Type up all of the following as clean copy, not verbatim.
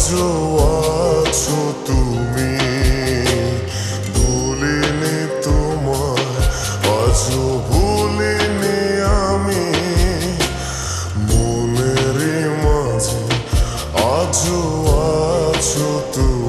আজও আছো তুমি, ভুলিনি তোমায়, আজও ভুলিনি আমি, মনের মাঝে আজও আছো তুমি।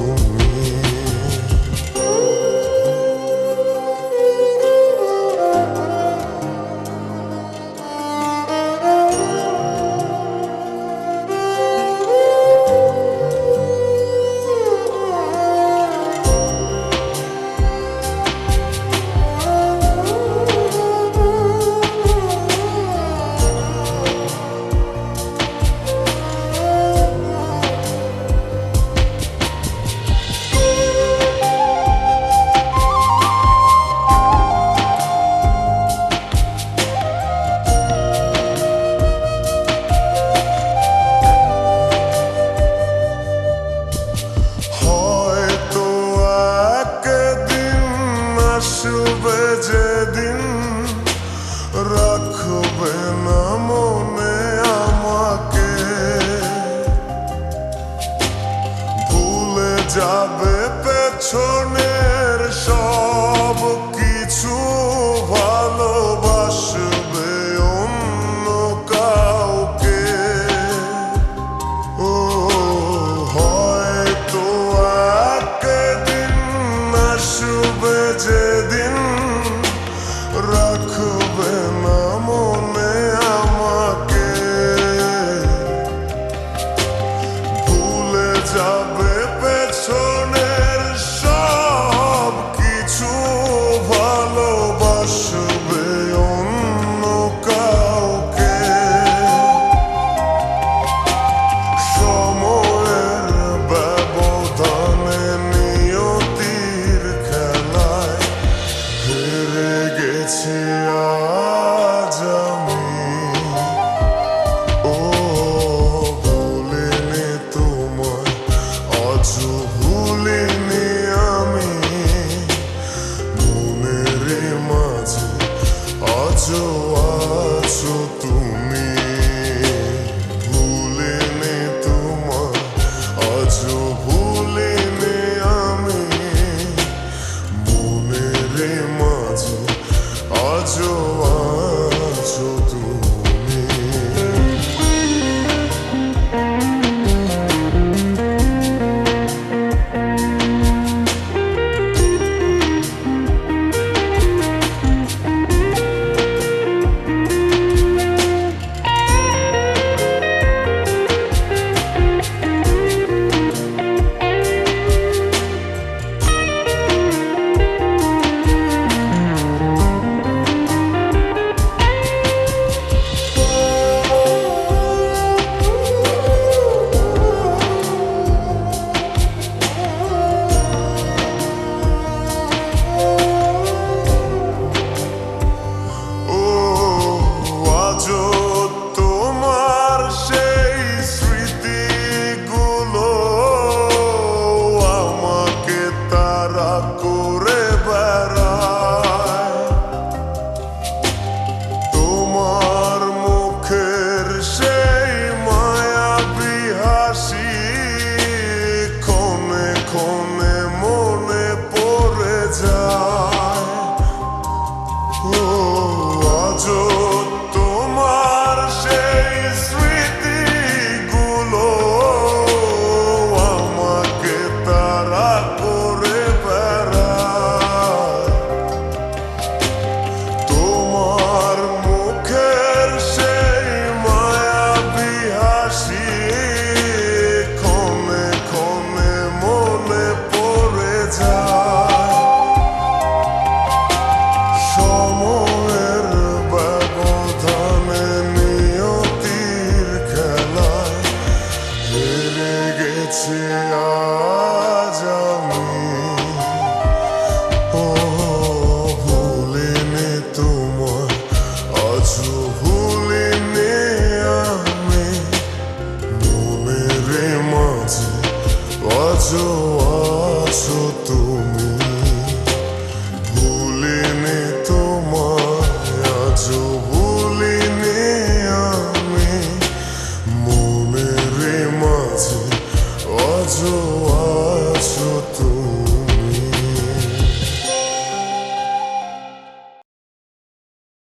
আসবে যেদিন রাখবে না মনে আমাকে, ভুলে যাবে পেছনের সব কিছু, ভালোবাসবে অন্য কাউকে। ও হয়তো একদিন আসবে যেদিন রাখবে না মনে আমাকে, ভুলে যাবে পেছনের সব কিছু, ভালোবাসবে অন্য কাউকে। সময়ের ব্যবধানে নিয়তির খেলায় হেরে গেছি আজ আমি। ও ভুলিনি তোমায়, আজও ভুলিনি আমি, মনের মাঝে আজও আছো তুমি। ভুলিনি তোমায়, আজও ভুলিনি আমি, মনের মাঝে আজও আছো তুমি। আজ আমি। ও ভুলিনি তোমায়, আজও ভুলিনি আমি, মনের মাঝে আজও আছো তুমি। ভুলিনি তোমায়, আজও ভুলিনি আমি, মনের মাঝে আজ তুমি